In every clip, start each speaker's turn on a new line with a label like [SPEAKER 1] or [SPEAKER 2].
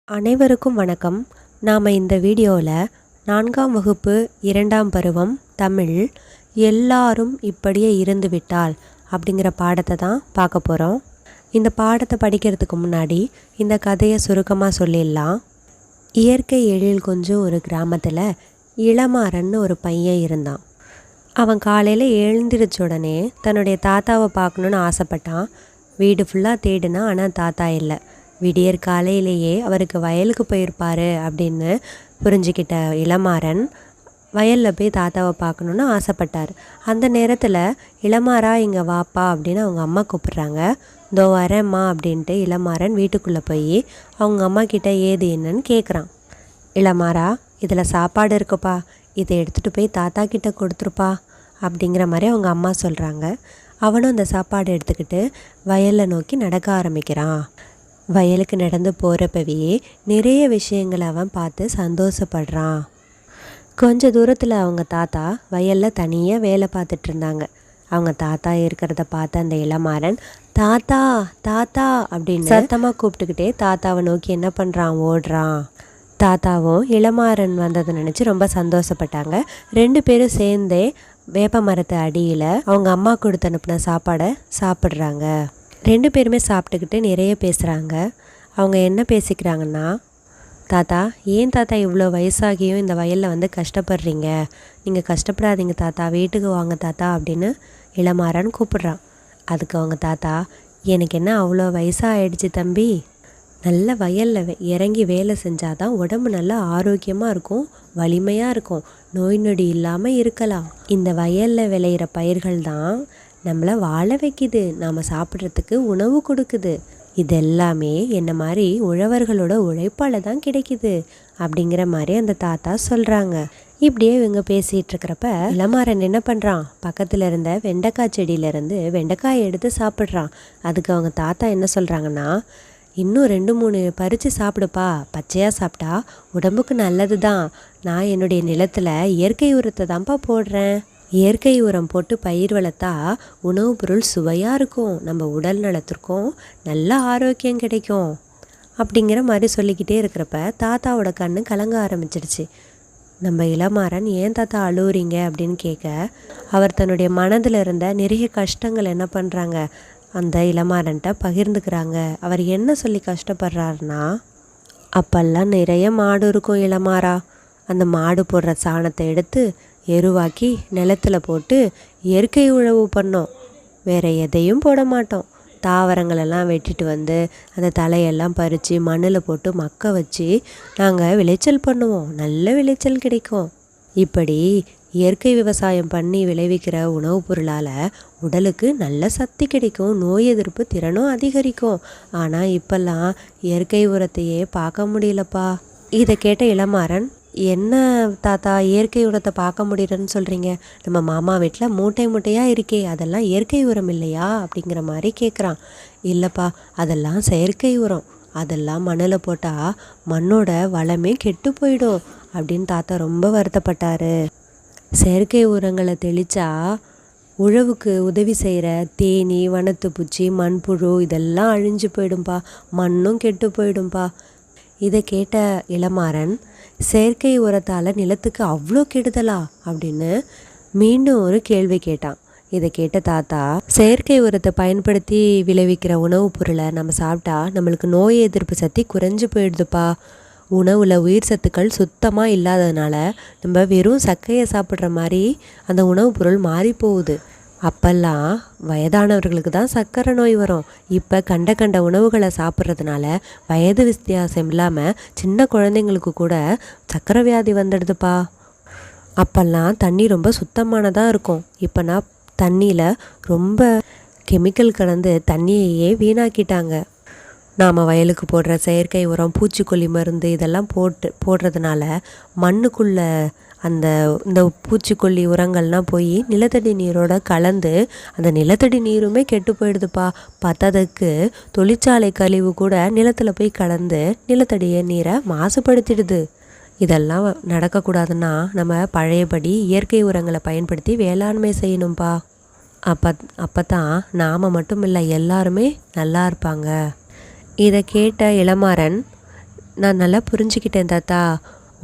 [SPEAKER 1] அனைவருக்கும் வணக்கம். நாம் இந்த வீடியோவில் 4ஆம் வகுப்பு 2ஆம் பருவம் தமிழ் எல்லாரும் இப்படியே இருந்துவிட்டால் அப்படிங்கிற பாடத்தை தான் பார்க்க போகிறோம். இந்த பாடத்தை படிக்கிறதுக்கு முன்னாடி இந்த கதையை சுருக்கமாக சொல்லிடலாம். இயற்கை எழில் கொஞ்சம் ஒரு கிராமத்தில் இளமாறன்னு ஒரு பையன் இருந்தான். அவன் காலையில் எழுந்திரிச்ச உடனே தன்னுடைய தாத்தாவை பார்க்கணுன்னு ஆசைப்பட்டான். வீடு ஃபுல்லாக தேடினா, ஆனால் தாத்தா இல்லை. விடியற் காலையிலேயே அவருக்கு வயலுக்கு போயிருப்பார் அப்படின்னு புரிஞ்சுக்கிட்ட இளமாறன் வயலில் போய் தாத்தாவை பார்க்கணுன்னு ஆசைப்பட்டார். அந்த நேரத்தில் இளமாறா இங்கே வாப்பா அப்படின்னு அவங்க அம்மா கூப்பிட்றாங்க. இதோ வரேம்மா அப்படின்ட்டு இளமாறன் வீட்டுக்குள்ளே போய் அவங்க அம்மா கிட்ட ஏது என்னன்னு கேட்குறான். இளமாறா, இதில் சாப்பாடு இருக்குப்பா, இதை எடுத்துகிட்டு போய் தாத்தா கிட்ட கொடுத்துருப்பா அப்படிங்கிற மாதிரி அவங்க அம்மா சொல்கிறாங்க. அவனும் அந்த சாப்பாடு எடுத்துக்கிட்டு வயலை நோக்கி நடக்க ஆரம்பிக்கிறான். வயலுக்கு நடந்து போகிறப்பவே நிறைய விஷயங்களை அவன் பார்த்து சந்தோஷப்படுறான். கொஞ்ச தூரத்தில் அவங்க தாத்தா வயலில் தனியாக வேலை பார்த்துட்டு இருந்தாங்க. அவங்க தாத்தா இருக்கிறத பார்த்த அந்த இளமாறன் தாத்தா தாத்தா அப்படின்னு சத்தமாக கூப்பிட்டுக்கிட்டே தாத்தாவை நோக்கி என்ன பண்ணுறான், ஓடுறான். தாத்தாவும் இளமாறன் வந்ததை நினச்சி ரொம்ப சந்தோஷப்பட்டாங்க. 2 பேரும் சேர்ந்தே வேப்ப மரத்து அடியில் அவங்க அம்மா கொடுத்து அனுப்பின சாப்பாடை சாப்பிட்றாங்க. 2 பேருமே சாப்பிட்டுக்கிட்டு நிறைய பேசுகிறாங்க. அவங்க என்ன பேசிக்கிறாங்கன்னா, தாத்தா, ஏன் தாத்தா இவ்வளோ வயசாகியும் இந்த வயலில் வந்து கஷ்டப்படுறீங்க? நீங்கள் கஷ்டப்படாதீங்க தாத்தா, வீட்டுக்கு வாங்க தாத்தா அப்படின்னு இளமாறன் கூப்பிட்றான். அதுக்கு அவங்க தாத்தா, எனக்கு என்ன அவ்வளோ வயசாகிடுச்சு தம்பி, நல்ல வயலில் இறங்கி வேலை செஞ்சால் தான் உடம்பு நல்லா ஆரோக்கியமாக இருக்கும், வலிமையாக இருக்கும், நோய் நொடி இல்லாமல் இருக்கலாம். இந்த வயலில் விளையிற பயிர்கள் தான் நம்மளை வாழ வைக்குது, நாம் சாப்பிட்றதுக்கு உணவு கொடுக்குது. இதெல்லாமே என்ன மாதிரி உழவர்களோட உழைப்பால் தான் கிடைக்குது அப்படிங்கிற மாதிரி அந்த தாத்தா சொல்கிறாங்க. இப்படியே இவங்க பேசிகிட்டு இருக்கிறப்ப இளமாறன் என்ன பண்ணுறான், பக்கத்தில் இருந்த வெண்டைக்காய் செடியிலேருந்து வெண்டைக்காயை எடுத்து சாப்பிட்றான். அதுக்கு அவங்க தாத்தா என்ன சொல்கிறாங்கன்னா, இன்னும் 2-3 பறித்து சாப்பிடுப்பா, பச்சையாக சாப்பிட்டா உடம்புக்கு நல்லது தான். நான் என்னுடைய நிலத்தில் இயற்கை உரத்தை தான்ப்பா போடுறேன். இயற்கை உரம் போட்டு பயிர் வளர்த்தா உணவுப் பொருள் சுவையாக இருக்கும், நம்ம உடல் நலத்திற்கும் நல்ல ஆரோக்கியம் கிடைக்கும் அப்படிங்கிற மாதிரி சொல்லிக்கிட்டே இருக்கிறப்ப தாத்தாவோட கண்ணு கலங்க ஆரம்பிச்சிடுச்சு. நம்ம இளமாறன் ஏன் தாத்தா அழுவுறீங்க அப்படின்னு கேட்க, அவர் தன்னுடைய மனதில் இருந்த நிறைய கஷ்டங்கள் என்ன பண்ணுறாங்க, அந்த இளமாறன்ட்ட பகிர்ந்துக்கிறாங்க. அவர் என்ன சொல்லி கஷ்டப்படுறாருன்னா, அப்பெல்லாம் நிறைய மாடு இருக்கும் இளமாறா, அந்த மாடு போடுற சாணத்தை எடுத்து எருவாக்கி நிலத்தில் போட்டு இயற்கை உழவு பண்ணோம், வேறு எதையும் போட மாட்டோம். தாவரங்களெல்லாம் வெட்டிட்டு வந்து அந்த தலையெல்லாம் பறித்து மண்ணில் போட்டு மக்க வச்சு நாங்கள் விளைச்சல் பண்ணுவோம், நல்ல விளைச்சல் கிடைக்கும். இப்படி இயற்கை விவசாயம் பண்ணி விளைவிக்கிற உணவுப் பொருளால் உடலுக்கு நல்ல சக்தி கிடைக்கும், நோய் எதிர்ப்பு திறனும் அதிகரிக்கும். ஆனால் இப்போல்லாம் இயற்கை உரத்தையே பார்க்க முடியலப்பா. இதை கேட்ட இளமாறன், என்ன தாத்தா இயற்கை உரத்தை பார்க்க முடியலன்னு சொல்கிறீங்க, நம்ம மாமா வீட்டில் மூட்டை மூட்டையாக இருக்கே, அதெல்லாம் இயற்கை உரம் இல்லையா அப்படிங்கிற மாதிரி கேட்குறான். இல்லைப்பா, அதெல்லாம் செயற்கை உரம், அதெல்லாம் மண்ணில் போட்டால் மண்ணோட வளமே கெட்டு போயிடும் அப்படின்னு தாத்தா ரொம்ப வருத்தப்பட்டார். செயற்கை உரங்களை தெளித்தா உழவுக்கு உதவி செய்கிற தேனீ, வனத்துப்பூச்சி, மண்புழு இதெல்லாம் அழிஞ்சு போயிடும்பா, மண்ணும் கெட்டு போயிடும்பா. இதை கேட்ட இளமாறன், செயற்கை உரத்தால் நிலத்துக்கு அவ்வளோ கெடுதலா அப்படின்னு மீண்டும் ஒரு கேள்வி கேட்டான். இதை கேட்ட தாத்தா, செயற்கை உரத்தை பயன்படுத்தி விளைவிக்கிற உணவுப் பொருளை நம்ம சாப்பிட்டா நம்மளுக்கு நோய் எதிர்ப்பு சக்தி குறைஞ்சு போயிடுதுப்பா. உணவில் உயிர் சத்துக்கள் சுத்தமாக இல்லாததுனால நம்ம வெறும் சக்கையை சாப்பிட்ற மாதிரி அந்த உணவுப் பொருள் மாறி போகுது. அப்போல்லாம் வயதானவர்களுக்கு தான் சர்க்கரை நோய் வரும். இப்போ கண்ட உணவுகளை சாப்பிட்றதுனால வயது வித்தியாசம் இல்லாமல் சின்ன குழந்தைங்களுக்கு கூட சர்க்கரை வியாதி வந்துடுதுப்பா. அப்போல்லாம் தண்ணி ரொம்ப சுத்தமானதாக இருக்கும். இப்போனா தண்ணியில் ரொம்ப கெமிக்கல் கலந்து தண்ணியையே வீணாக்கிட்டாங்க. நாம் வயலுக்கு போடுற செயற்கை உரம், பூச்சிக்கொல்லி மருந்து இதெல்லாம் போடுறதுனால மண்ணுக்குள்ளே இந்த பூச்சிக்கொல்லி உரங்கள்லாம் போய் நிலத்தடி நீரோட கலந்து அந்த நிலத்தடி நீருமே கெட்டு போயிடுதுப்பா. பத்தாததுக்கு தொழிற்சாலை கழிவு கூட நிலத்தில் போய் கலந்து நிலத்தடி நீரை மாசுபடுத்திடுது. இதெல்லாம் நடக்கக்கூடாதுன்னா நம்ம பழையபடி இயற்கை உரங்களை பயன்படுத்தி வேளாண்மை செய்யணும்ப்பா. அப்போ தான் நாம் மட்டும் இல்லை எல்லாருமே நல்லா இருப்பாங்க. இதை கேட்ட இளமாறன், நான் நல்லா புரிஞ்சுக்கிட்டேன் தாத்தா,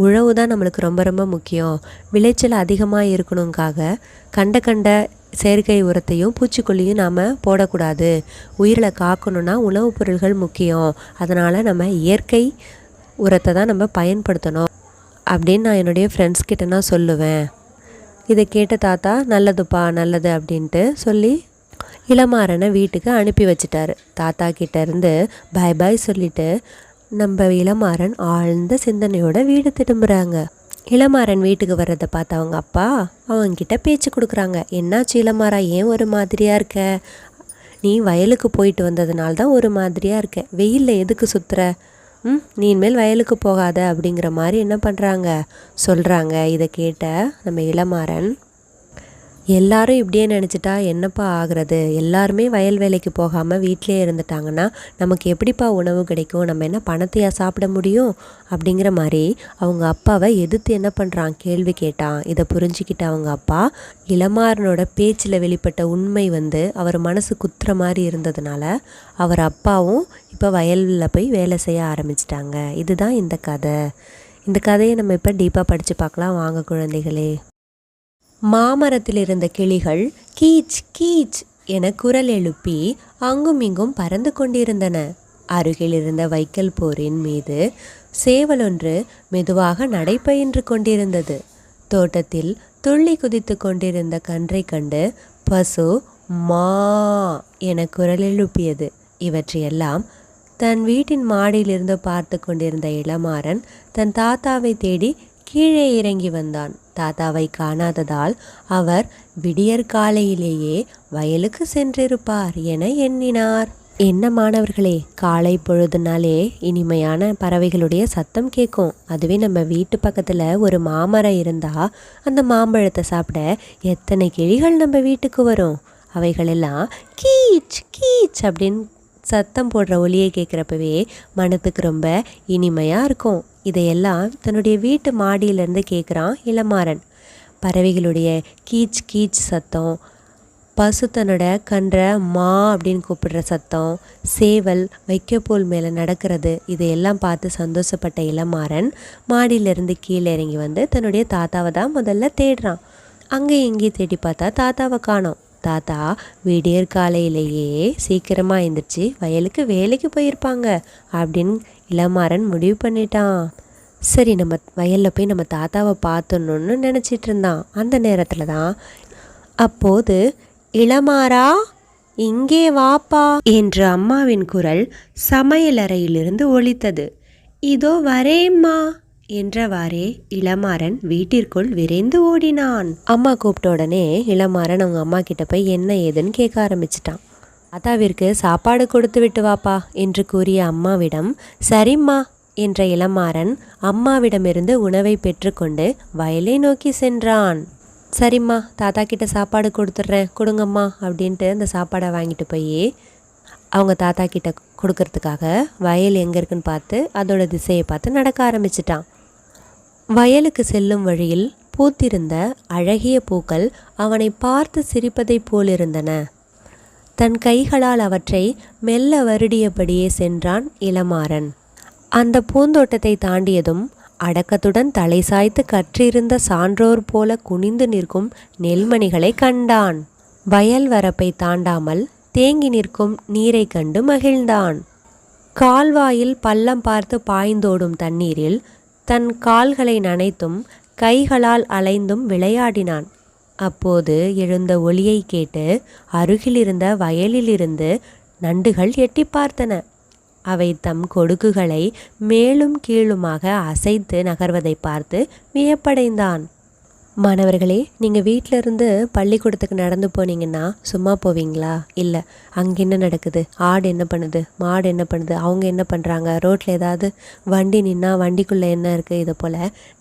[SPEAKER 1] உழவு தான் நம்மளுக்கு ரொம்ப ரொம்ப முக்கியம். விளைச்சல் அதிகமாக இருக்கணுங்காக கண்ட செயற்கை உரத்தையும் பூச்சிக்கொல்லியும் நாம் போடக்கூடாது. உயிரை காக்கணுன்னா உணவுப் பொருள்கள் முக்கியம். அதனால் நம்ம இயற்கை உரத்தை தான் நம்ம பயன்படுத்தணும் அப்படின்னு நான் என்னுடைய ஃப்ரெண்ட்ஸ் கிட்ட நான் சொல்லுவேன். இதை கேட்ட தாத்தா, நல்லதுப்பா நல்லது அப்படின்ட்டு சொல்லி இளமாறனை வீட்டுக்கு அனுப்பி வச்சிட்டாரு. தாத்தா கிட்டேருந்து பாய் பாய் சொல்லிவிட்டு நம்ம இளமாறன் ஆழ்ந்த சிந்தனையோட வீடு திரும்புகிறாங்க. இளமாறன் வீட்டுக்கு வர்றதை பார்த்து அவங்க அப்பா அவங்கிட்ட பேச்சு கொடுக்குறாங்க. என்னாச்சு இளமாறா, ஏன் ஒரு மாதிரியாக இருக்க? நீ வயலுக்கு போயிட்டு வந்ததுனால தான் ஒரு மாதிரியாக இருக்க. வெயிலில் எதுக்கு சுற்றுற? நீ இனிமேல் வயலுக்கு போகாத அப்படிங்கிற மாதிரி என்ன பண்ணுறாங்க சொல்கிறாங்க. இதை கேட்ட நம்ம இளமாறன், எல்லாரும் இப்படியே நினச்சிட்டா என்னப்பா ஆகிறது? எல்லாருமே வயல் வேலைக்கு போகாமல் வீட்டிலே இருந்துட்டாங்கன்னா நமக்கு எப்படிப்பா உணவு கிடைக்கும்? நம்ம என்ன பணத்தையா சாப்பிட முடியும்? அப்படிங்கிற மாதிரி அவங்க அப்பாவை எதிர்த்து என்ன பண்ணுறான், கேள்வி கேட்டான். இதை புரிஞ்சுக்கிட்ட அவங்க அப்பா இளமாறனோட பேச்சில் வெளிப்பட்ட உண்மை அவர் மனசு குத்துற மாதிரி இருந்ததுனால அவர் அப்பாவும் இப்போ வயலில் போய் வேலை செய்ய ஆரம்பிச்சிட்டாங்க. இதுதான் இந்த கதை. இந்த கதையை நம்ம இப்போ டீப்பாக படித்து பார்க்கலாம் வாங்க குழந்தைகளே. மாமரத்தில் இருந்த கிளிகள் கீச் கீச் என குரல் எழுப்பி அங்கும் இங்கும் பறந்து கொண்டிருந்தன. அருகில் இருந்த வைக்கல் போரின் மீது சேவலொன்று மெதுவாக நடைபயின்று கொண்டிருந்தது. தோட்டத்தில் துள்ளி குதித்து கொண்டிருந்த கன்றை கண்டு பசு மா என குரல் எழுப்பியது. இவற்றையெல்லாம் தன் வீட்டின் மாடியிலிருந்து பார்த்து கொண்டிருந்த இளமாறன் தன் தாத்தாவை தேடி கீழே இறங்கி வந்தான். தாத்தாவை காணாததால் அவர் விடியற்காலையிலேயே வயலுக்கு சென்றிருப்பார் என எண்ணினார். என்ன மாணவர்களே, காலை பொழுதுனாலே இனிமையான பறவைகளுடைய சத்தம் கேட்கும். அதுவே நம்ம வீட்டு பக்கத்தில் ஒரு மாமரம் இருந்தால் அந்த மாம்பழத்தை சாப்பிட எத்தனை கிளிகள் நம்ம வீட்டுக்கு வரும். அவைகளெல்லாம் கீச் கீச் அப்படின்னு சத்தம் போடுற ஒலியை கேட்குறப்பவே மனத்துக்கு ரொம்ப இனிமையாக இருக்கும். இதையெல்லாம் தன்னுடைய வீட்டு மாடியிலேருந்து கேட்குறான் இளமாறன். பறவைகளுடைய கீச் கீச் சத்தம், பசு தன்னோட கன்றை மா அப்படின்னு கூப்பிடுற சத்தம், சேவல் வைக்கப்போல் மேலே நடக்கிறது, இதையெல்லாம் பார்த்து சந்தோஷப்பட்ட இளமாறன் மாடியிலேருந்து கீழே இறங்கி தன்னுடைய தாத்தாவை தான் முதல்ல தேடுறான். அங்கே எங்கேயும் தேடி பார்த்தா தாத்தாவை காணோம். தாத்தா விடியற் காலையிலேயே சீக்கிரமாக எழுந்திரிச்சு வயலுக்கு வேலைக்கு போயிருப்பாங்க அப்படின்னு இளமாறன் முடிவு பண்ணிட்டான். சரி, நம்ம வயலில் போய் நம்ம தாத்தாவை பார்த்தணுன்னு நினச்சிட்டு இருந்தான். அந்த நேரத்தில் தான் அப்போது இளமாறா இங்கே வாப்பா என்ற அம்மாவின் குரல் சமையலறையிலிருந்து ஒலித்தது. இதோ வரேம்மா என்றவாறே இளமாறன் வீட்டிற்குள் விரைந்து ஓடினான். அம்மா கூப்பிட்ட உடனே இளமாறன் அவங்க அம்மா கிட்ட போய் என்ன ஏதுன்னு கேட்க ஆரம்பிச்சிட்டான். தாத்தாவிற்கு சாப்பாடு கொடுத்து விட்டு வாப்பா என்று கூறிய அம்மாவிடம் சரிம்மா என்ற இளமாறன் அம்மாவிடமிருந்து உணவை பெற்றுக்கொண்டு வயலை நோக்கி சென்றான். சரிம்மா, தாத்தா கிட்ட சாப்பாடு கொடுத்துட்றேன், கொடுங்கம்மா அப்படின்ட்டு அந்த சாப்பாடை வாங்கிட்டு போய் அவங்க தாத்தா கிட்ட கொடுக்கறதுக்காக வயல் எங்கே இருக்குன்னு பார்த்து அதோட திசையை பார்த்து நடக்க ஆரம்பிச்சிட்டான். வயலுக்கு செல்லும் வழியில் பூத்திருந்த அழகிய பூக்கள் அவனை பார்த்து சிரிப்பதைப் போலிருந்தன. தன் கைகளால் அவற்றை மெல்ல வருடியபடியே சென்றான் இளமாறன். அந்த பூந்தோட்டத்தை தாண்டியதும் அடக்கத்துடன் தலை சாய்த்து கற்றிருந்த சான்றோர் போல குனிந்து நிற்கும் நெல்மணிகளை கண்டான். வயல் வரப்பை தாண்டாமல் தேங்கி நிற்கும் நீரை கண்டு மகிழ்ந்தான். கால்வாயில் பள்ளம் பார்த்து பாய்ந்தோடும் தண்ணீரில் தன் கால்களை நனைத்தும் கைகளால் அலைந்தும் விளையாடினான். அப்போது எழுந்த ஒலியை கேட்டு அருகிலிருந்த வயலிலிருந்து நண்டுகள் எட்டி பார்த்தன. அவை தம் கொடுக்குகளை மேலும் கீழுமாக அசைத்து நகர்வதை பார்த்து வியப்படைந்தான். மாணவர்களே, நீங்கள் வீட்டில் இருந்து பள்ளிக்கூடத்துக்கு நடந்து போனீங்கன்னா சும்மா போவீங்களா? இல்லை, அங்கே என்ன நடக்குது, ஆடு என்ன பண்ணுது, மாடு என்ன பண்ணுது, அவங்க என்ன பண்ணுறாங்க, ரோட்டில் ஏதாவது வண்டி நின்னா வண்டிக்குள்ளே என்ன இருக்குது, இதை போல்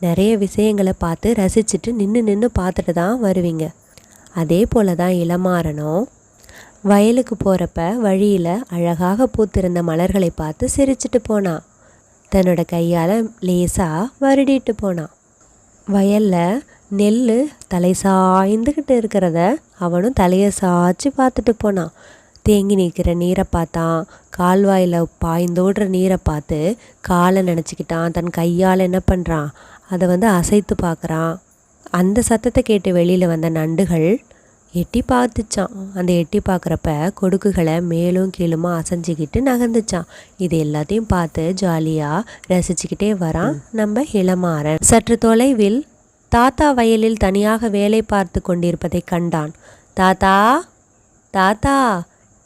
[SPEAKER 1] நிறைய விஷயங்களை பார்த்து ரசிச்சுட்டு நின்று பார்த்துட்டு தான் வருவீங்க. அதே போல் தான் இளமாறனும் வயலுக்கு போகிறப்ப வழியில் அழகாக பூத்திருந்த மலர்களை பார்த்து சிரிச்சிட்டு போனான். தன்னோட கையால் லேசாக வருடிட்டு போனான். வயலில் நெல் தலை சாய்ந்துக்கிட்டு இருக்கிறத அவனும் தலையை சாய்ச்சி பார்த்துட்டு போனான். தேங்கி நிற்கிற நீரை பார்த்தான். கால்வாயில் பாய்ந்தோடுற நீரை பார்த்து காலை நினச்சிக்கிட்டான். தன் கையால் என்ன பண்ணுறான், அதை அசைத்து பார்க்குறான். அந்த சத்தத்தை கேட்டு வெளியில் வந்த நண்டுகள் எட்டி பார்த்துச்சான். அந்த எட்டி பார்க்குறப்ப கொடுக்குகளை மேலும் கீழுமா அசைஞ்சிக்கிட்டு நகர்ந்துச்சான். இது எல்லாத்தையும் பார்த்து ஜாலியாக ரசிச்சுக்கிட்டே வரான் நம்ம இளமாறன். சற்று தொலைவில் தாத்தா வயலில் தனியாக வேலை பார்த்து கொண்டிருப்பதை கண்டான். தாத்தா தாத்தா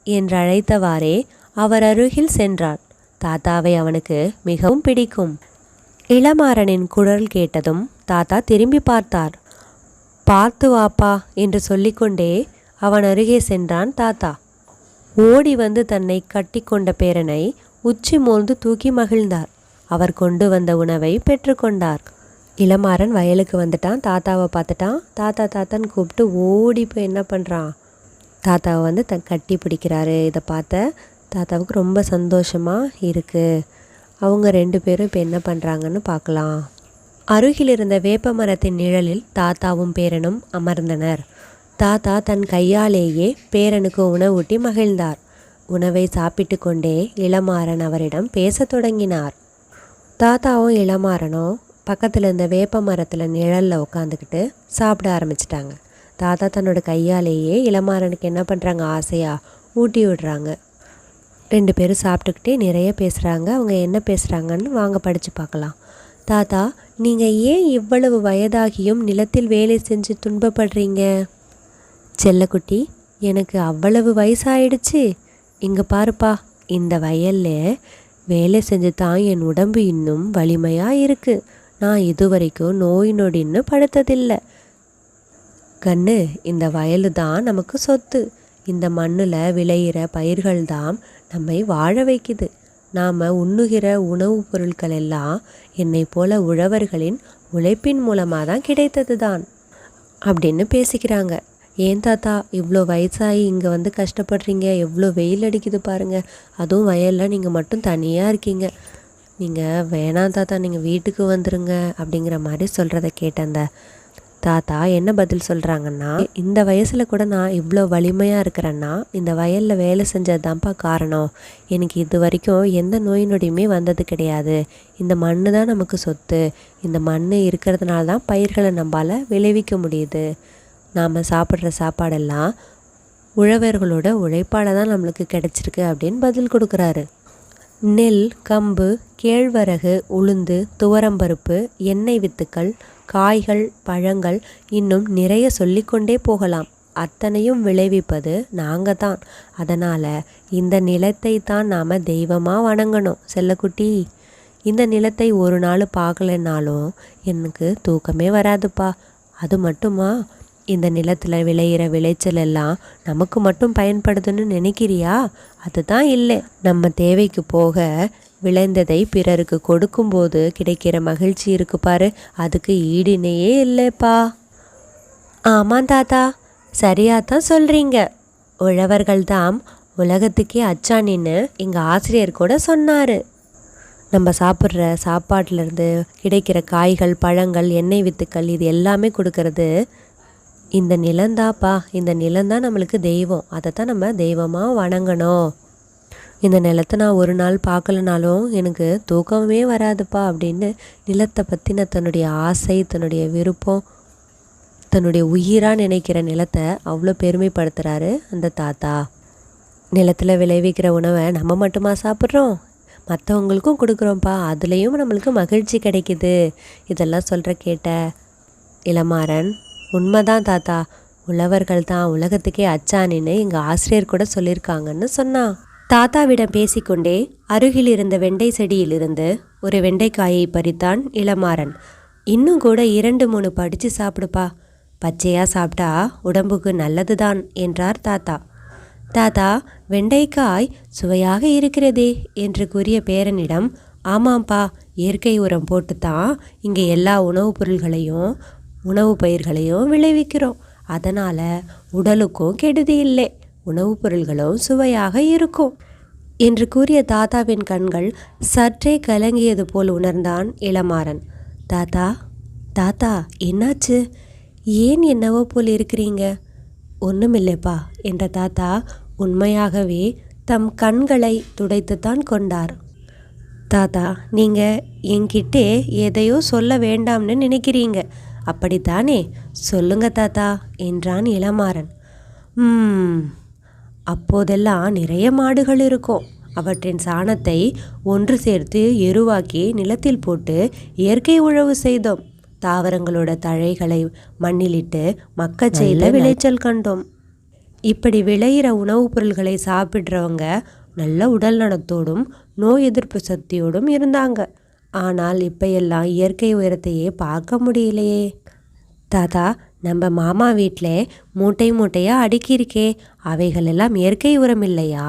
[SPEAKER 1] என்று அழைத்தவாறே அவர் அருகில் சென்றான். தாத்தாவை அவனுக்கு மிகவும் பிடிக்கும். இளமாறனின் குரல் கேட்டதும் தாத்தா திரும்பி பார்த்தார். பார்த்து வாப்பா என்று சொல்லிக்கொண்டே அவன் அருகே சென்றான் தாத்தா. ஓடி வந்து தன்னை கட்டி கொண்ட பேரனை உச்சி மோந்து தூக்கி மகிழ்ந்தார். அவர் கொண்டு வந்த உணவை பெற்றுக்கொண்டார். இளமாறன் வயலுக்கு வந்துட்டான். தாத்தாவை பார்த்துட்டான். தாத்தா தாத்தான்னு கூப்பிட்டு ஓடி போய் என்ன பண்ணுறான், தாத்தாவை கட்டி பிடிக்கிறாரு. இதை பார்த்த தாத்தாவுக்கு ரொம்ப சந்தோஷமாக இருக்குது. அவங்க 2 பேரும் இப்போ என்ன பண்ணுறாங்கன்னு பார்க்கலாம். அருகில் இருந்த வேப்ப மரத்தின் நிழலில் தாத்தாவும் பேரனும் அமர்ந்தனர். தாத்தா தன் கையாலேயே பேரனுக்கு உணவூட்டி மகிழ்ந்தார். உணவை சாப்பிட்டு கொண்டே இளமாறன் அவரிடம் பேசத் தொடங்கினார். தாத்தாவும் இளமாறனும் பக்கத்தில் இருந்த வேப்ப மரத்தில் நிழலில் உட்காந்துக்கிட்டு சாப்பிட ஆரம்பிச்சிட்டாங்க. தாத்தா தன்னோட கையாலேயே இளமாறனுக்கு என்ன பண்ணுறாங்க, ஆசையாக ஊட்டி விடுறாங்க. 2 பேரும் சாப்பிட்டுக்கிட்டே நிறைய பேசுகிறாங்க. அவங்க என்ன பேசுகிறாங்கன்னு வாங்க படித்து பார்க்கலாம். தாத்தா, நீங்கள் ஏன் இவ்வளவு வயதாகியும் நிலத்தில் வேலை செஞ்சு துன்பப்படுறீங்க? செல்லக்குட்டி, எனக்கு அவ்வளவு வயசாயிடுச்சு. இங்கே பாருப்பா, இந்த வயலில் வேலை செஞ்சு தான் என் உடம்பு இன்னும் வலிமையாக இருக்குது. நான் இதுவரைக்கும் நோய் நொடின்னு படுத்ததில்லை. கண்ணு, இந்த வயலு தான் நமக்கு சொத்து. இந்த மண்ணில் விளையிற பயிர்கள் தான் நம்மை வாழ வைக்குது. நாம் உண்ணுகிற உணவுப் பொருட்கள் எல்லாம் என்னை போல உழவர்களின் உழைப்பின் மூலமாக தான் கிடைத்தது தான் அப்படின்னு பேசிக்கிறாங்க. ஏன் தாத்தா இவ்வளோ வயசாகி இங்கே கஷ்டப்படுறீங்க? எவ்வளோ வெயில் அடிக்குது பாருங்கள். அதுவும் வயலில் நீங்கள் மட்டும் தனியாக இருக்கீங்க. நீங்கள் வேணாம் தாத்தா, நீங்கள் வீட்டுக்கு வந்துடுங்க அப்படிங்கிற மாதிரி சொல்கிறத கேட்ட அந்த தாத்தா என்ன பதில் சொல்கிறாங்கன்னா, இந்த வயசில் கூட நான் இவ்வளோ வலிமையாக இருக்கிறேன்னா இந்த வயலில் வேலை செஞ்சது தான்ப்பா காரணம். எனக்கு இது வரைக்கும் எந்த நோய் நொடியுமே வந்தது கிடையாது. இந்த மண் தான் நமக்கு சொத்து. இந்த மண் இருக்கிறதுனால தான் பயிர்களை நம்மளால் விளைவிக்க முடியுது. நாம் சாப்பிட்ற சாப்பாடெல்லாம் உழவர்களோட உழைப்பால் தான் நம்மளுக்கு கிடைச்சிருக்கு அப்படின்னு பதில் கொடுக்குறாரு. நெல், கம்பு, கேழ்வரகு, உளுந்து, துவரம்பருப்பு, எண்ணெய் வித்துக்கள், காய்கள், பழங்கள், இன்னும் நிறைய சொல்லிக்கொண்டே போகலாம். அத்தனையும் விளைவிப்பது நாங்கள் தான். அதனால் இந்த நிலத்தை தான் நாம் தெய்வமாக வணங்கணும். செல்லக்குட்டி, இந்த நிலத்தை ஒரு நாள் பார்க்கலனாலும் எனக்கு தூக்கமே வராதுப்பா. அது மட்டுமா, இந்த நிலத்தில் விளையிற விளைச்சல் எல்லாம் நமக்கு மட்டும் பயன்படுதுன்னு நினைக்கிறியா? அதுதான் இல்லை. நம்ம தேவைக்கு போக விளைந்ததை பிறருக்கு கொடுக்கும்போது கிடைக்கிற மகிழ்ச்சி இருக்கு பாரு, அதுக்கு ஈடினையே இல்லைப்பா. ஆமாம் தாத்தா, சரியாத்தான் சொல்கிறீங்க. உழவர்கள் தாம் உலகத்துக்கே அச்சாணின்னு எங்கள் ஆசிரியர் கூட சொன்னார். நம்ம சாப்பிட்ற சாப்பாட்டிலேருந்து கிடைக்கிற காய்கள், பழங்கள், எண்ணெய் வித்துக்கள், இது எல்லாமே கொடுக்கறது இந்த நிலந்தாப்பா. இந்த நிலந்தான் நம்மளுக்கு தெய்வம். அதை தான் நம்ம தெய்வமாக வணங்கணும். இந்த நிலத்தை நான் ஒரு நாள் பார்க்கலனாலும் எனக்கு தூக்கமே வராதுப்பா அப்படின்னு நிலத்தை பற்றின தன்னுடைய ஆசை, தன்னுடைய விருப்பம், தன்னுடைய உயிராக நினைக்கிற நிலத்தை அவ்வளோ பெருமைப்படுத்துகிறாரு அந்த தாத்தா. நிலத்தில் விளைவிக்கிற உணவை நம்ம மட்டுமா சாப்பிட்றோம், மற்றவங்களுக்கும் கொடுக்குறோம்ப்பா. அதுலேயும் நம்மளுக்கு மகிழ்ச்சி கிடைக்குது. இதெல்லாம் சொல்கிற கேட்ட இளமாறன், உண்மைதான் தாத்தா, உழவர்கள் தான் உலகத்துக்கே அச்சாணின்னு எங்கள் ஆசிரியர் கூட சொல்லியிருக்காங்கன்னு சொன்னான். தாத்தாவிடம் பேசிக்கொண்டே அருகில் இருந்த வெண்டை செடியிலிருந்து ஒரு வெண்டைக்காயை பறித்தான் இளமாறன். இன்னும் கூட 2-3 படித்து சாப்பிடுப்பா, பச்சையாக சாப்பிட்டா உடம்புக்கு நல்லது தான் என்றார் தாத்தா. தாத்தா, வெண்டைக்காய் சுவையாக இருக்கிறதே என்று கூறிய பேரனிடம், ஆமாம்ப்பா, இயற்கை உரம் போட்டு தான் இங்கே எல்லா உணவு பயிர்களையும் விளைவிக்கிறோம். அதனால் உடலுக்கும் கெடுதி இல்லை, உணவுப் பொருள்களும் சுவையாக இருக்கும் என்று கூறிய தாத்தாவின் கண்கள் சற்றே கலங்கியது போல் உணர்ந்தான் இளமாறன். தாத்தா தாத்தா என்னாச்சு? ஏன் என்னவோ போல் இருக்கிறீங்க? ஒன்றுமில்லைப்பா என்ற தாத்தா உண்மையாகவே தம் கண்களை துடைத்துத்தான் கொண்டார். தாத்தா, நீங்கள் என்கிட்டே எதையோ சொல்ல வேண்டாம்னு நினைக்கிறீங்க, அப்படித்தானே? சொல்லுங்க தாத்தா என்றான் இளமாறன். அப்போதெல்லாம் நிறைய மாடுகள் இருக்கும். அவற்றின் சாணத்தை ஒன்று சேர்த்து எருவாக்கி நிலத்தில் போட்டு இயற்கை உழவு செய்தோம். தாவரங்களோட தழைகளை மண்ணிலிட்டு மக்கச் செய்த விளைச்சல் கண்டோம். இப்படி விளையிற உணவுப் பொருள்களை சாப்பிட்றவங்க நல்ல உடல் நலத்தோடும் நோய் எதிர்ப்பு சக்தியோடும் இருந்தாங்க. ஆனால் இப்போ எல்லாம் இயற்கை உரத்தையே பார்க்க முடியலையே. தாத்தா, நம்ம மாமா வீட்டில் மூட்டை மூட்டையாக அடுக்கியிருக்கே, அவைகளெல்லாம் இயற்கை உரம் இல்லையா?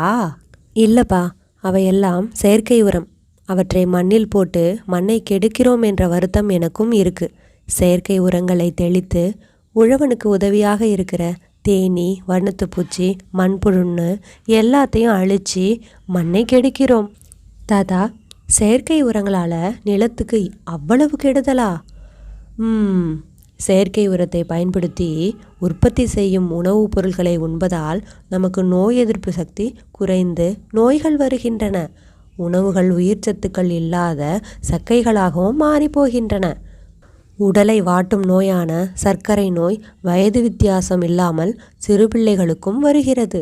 [SPEAKER 1] இல்லைப்பா, அவையெல்லாம் செயற்கை உரம். அவற்றை மண்ணில் போட்டு மண்ணை கெடுக்கிறோம் என்ற வருத்தம் எனக்கும் இருக்குது. செயற்கை உரங்களை தெளித்து உழவனுக்கு உதவியாக இருக்கிற தேனீ, வண்ணத்துப்பூச்சி, மண்புழுன்னு எல்லாத்தையும் அழித்து மண்ணை கெடுக்கிறோம். தாத்தா, செயற்கை உரங்களால் நிலத்துக்கு அவ்வளவு கெடுதலா? செயற்கை உரத்தை பயன்படுத்தி உற்பத்தி செய்யும் உணவுப் பொருட்களை உண்பதால் நமக்கு நோய் எதிர்ப்பு சக்தி குறைந்து நோய்கள் வருகின்றன. உணவுகள் உயிர்ச்சத்துக்கள் இல்லாத சக்கைகளாகவும் மாறிப்போகின்றன. உடலை வாட்டும் நோயான சர்க்கரை நோய் வயது வித்தியாசம் இல்லாமல் சிறு பிள்ளைகளுக்கும் வருகிறது.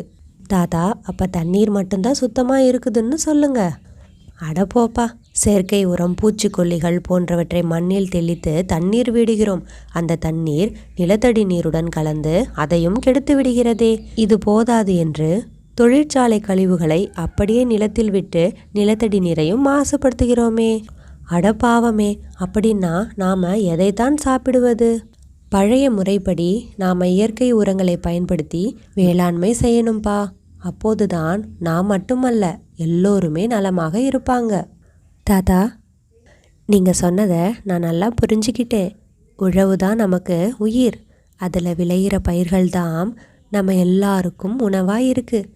[SPEAKER 1] தாத்தா, அப்போ தண்ணீர் மட்டும்தான் சுத்தமாக இருக்குதுன்னு சொல்லுங்க. அடப்போப்பா, செயற்கை உரம், பூச்சிக்கொல்லிகள் போன்றவற்றை மண்ணில் தெளித்து தண்ணீர் விடுகிறோம். அந்த தண்ணீர் நிலத்தடி நீருடன் கலந்து அதையும் கெடுத்து விடுகிறதே. இது போதாது என்று தொழிற்சாலை கழிவுகளை அப்படியே நிலத்தில் விட்டு நிலத்தடி நீரையும் மாசுபடுத்துகிறோமே. அடப்பாவமே, அப்படின்னா நாம் எதைத்தான் சாப்பிடுவது? பழைய முறைப்படி நாம் இயற்கை உரங்களை பயன்படுத்தி வேளாண்மை செய்யணும்பா. அப்போதுதான் நான் மட்டுமல்ல, எல்லோருமே நலமாக இருப்பாங்க. தாத்தா, நீங்கள் சொன்னதை நான் நல்லா புரிஞ்சுக்கிட்டேன். உழவு தான் நமக்கு உயிர். அதில் விளையிற பயிர்கள் தான் நம்ம எல்லாருக்கும் உணவாக இருக்குது.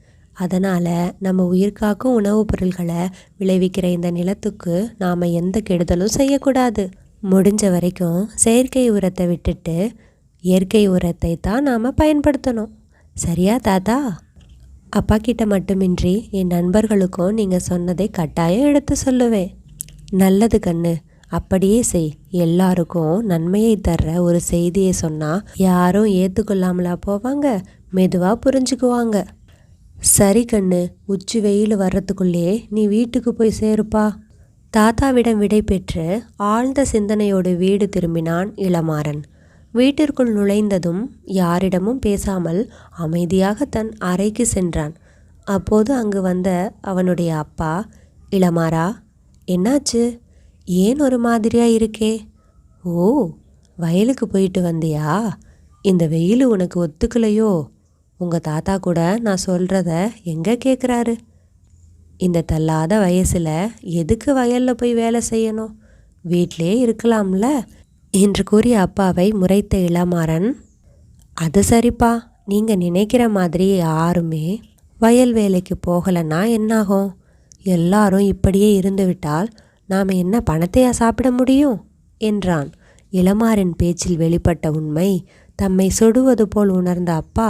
[SPEAKER 1] அதனால் நம்ம உயிர்காக்கும் உணவுப் பொருள்களை விளைவிக்கிற இந்த நிலத்துக்கு நாம் எந்த கெடுதலும் செய்யக்கூடாது. முடிஞ்ச வரைக்கும் செயற்கை உரத்தை விட்டுட்டு இயற்கை உரத்தை தான் நாம் பயன்படுத்தணும். சரியா தாத்தா? அப்பா கிட்ட மட்டுமின்றி என் நண்பர்களுக்கும் நீங்கள் சொன்னதை கட்டாயம் எடுத்து சொல்லுவேன். நல்லது கண்ணு, அப்படியே செய். எல்லாருக்கும் நன்மையை தர்ற ஒரு செய்தியை சொன்னால் யாரும் ஏற்றுக்கொள்ளாமலா போவாங்க? மெதுவாக புரிஞ்சுக்குவாங்க. சரி கண்ணு, உச்சி வெயில் வர்றதுக்குள்ளே நீ வீட்டுக்கு போய் சேருப்பா. தாத்தாவிடம் விடை பெற்று ஆழ்ந்த சிந்தனையோடு வீடு திரும்பினான் இளமாறன். வீட்டிற்குள் நுழைந்ததும் யாரிடமும் பேசாமல் அமைதியாக தன் அறைக்கு சென்றான். அப்போது அங்கு வந்த அவனுடைய அப்பா, இளமாறா, என்னாச்சு? ஏன் ஒரு மாதிரியா இருக்கே? ஓ, வயலுக்கு போயிட்டு வந்தியா? இந்த வெயில் உனக்கு ஒத்துக்கலையோ? உங்கள் தாத்தா கூட நான் சொல்கிறத எங்கே கேட்குறாரு? இந்த தள்ளாத வயசில் எதுக்கு வயலில் போய் வேலை செய்யணும்? வீட்டிலே இருக்கலாம்ல என்று கூறிய அப்பாவை முறைத்த இளமாறன், அது சரிப்பா, நீங்கள் நினைக்கிற மாதிரி யாருமே வயல் வேலைக்கு போகலைன்னா என்னாகும்? எல்லாரும் இப்படியே இருந்துவிட்டால் நாம் என்ன பணத்தையா சாப்பிட முடியும் என்றான். இளமாறன் பேச்சில் வெளிப்பட்ட உண்மை தம்மை சுடுவது போல் உணர்ந்த அப்பா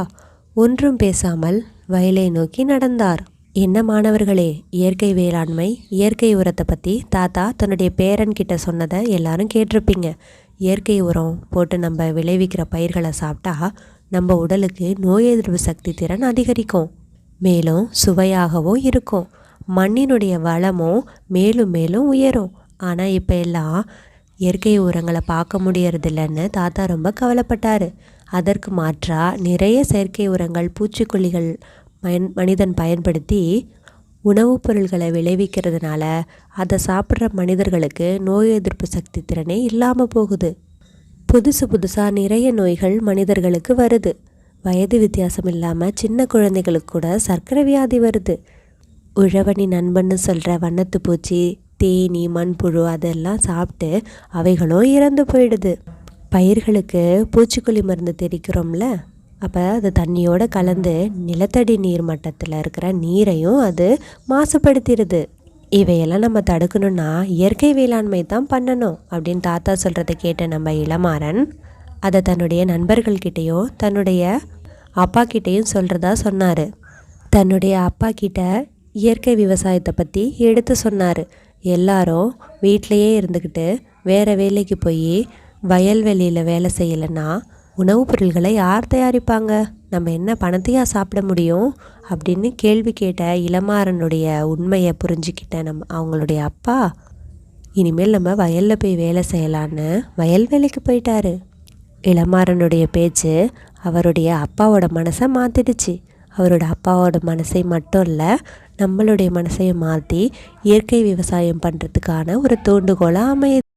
[SPEAKER 1] ஒன்றும் பேசாமல் வயலை நோக்கி நடந்தார். என்ன மாணவர்களே, இயற்கை வேளாண்மை, இயற்கை உரத்தை பற்றி தாத்தா தன்னுடைய பேரன்கிட்ட சொன்னதை எல்லாரும் கேட்டிருப்பீங்க. இயற்கை உரம் போட்டு நம்ம விளைவிக்கிற பயிர்களை சாப்பிட்டா நம்ம உடலுக்கு நோய் எதிர்ப்பு சக்தி திறன் அதிகரிக்கும். மேலும் சுவையாகவும் இருக்கும். மண்ணினுடைய வளமும் மேலும் மேலும் உயரும். ஆனால் இப்போ எல்லாம் இயற்கை உரங்களை பார்க்க முடியறதில்லன்னு தாத்தா ரொம்ப கவலைப்பட்டார். அதற்கு மாற்றாக நிறைய செயற்கை உரங்கள், பூச்சிக்கொல்லிகள் மனிதன் பயன்படுத்தி உணவுப் பொருள்களை விளைவிக்கிறதுனால அதை சாப்பிட்ற மனிதர்களுக்கு நோய் எதிர்ப்பு சக்தி திறனே இல்லாமல் போகுது. புதுசாக நிறைய நோய்கள் மனிதர்களுக்கு வருது. வயது வித்தியாசம் இல்லாமல் சின்ன குழந்தைகளுக்கு கூட சர்க்கரை வியாதி வருது. உழவனின் நண்பன்னு சொல்கிற வண்ணத்துப்பூச்சி, தேனீ, மண்புழு அதெல்லாம் சாப்பிட்டு அவைகளும் இறந்து போயிடுது. பயிர்களுக்கு பூச்சிக்கொல்லி மருந்து தெளிக்கிறோம்ல, அப்போ அது தண்ணியோடு கலந்து நிலத்தடி நீர் மட்டத்தில் இருக்கிற நீரையும் அது மாசுபடுத்திடுது. இவையெல்லாம் நம்ம தடுக்கணும்னா இயற்கை வேளாண்மை தான் பண்ணணும் அப்படின்னு தாத்தா சொல்கிறத கேட்ட நம்ம இளமாறன், அதை தன்னுடைய நண்பர்கள்கிட்டையும் தன்னுடைய அப்பா கிட்டேயும் சொல்கிறதா சொன்னார். தன்னுடைய அப்பா கிட்ட இயற்கை விவசாயத்தை பற்றி எடுத்து சொன்னார். எல்லாரும் வீட்டிலையே இருந்துக்கிட்டு வேறு வேலைக்கு போய் வயல்வெளியில் வேலை செய்யலைன்னா உணவுப் பொருள்களை யார் தயாரிப்பாங்க? நம்ம என்ன பணத்தையா சாப்பிட முடியும்? அப்படின்னு கேள்வி கேட்ட இளமாறனுடைய உண்மையை புரிஞ்சுக்கிட்ட அவங்களுடைய அப்பா இனிமேல் நம்ம வயலில் போய் வேலை செய்யலான்னு வயல் வேலைக்கு போயிட்டாரு. இளமாறனுடைய பேச்சு அவருடைய அப்பாவோட மனசை மாற்றிடுச்சு. அவரோட அப்பாவோட மனசை மட்டும் இல்லை, நம்மளுடைய மனசையும் மாற்றி இயற்கை விவசாயம் பண்ணுறதுக்கான ஒரு தூண்டுகோலாக அமையுது.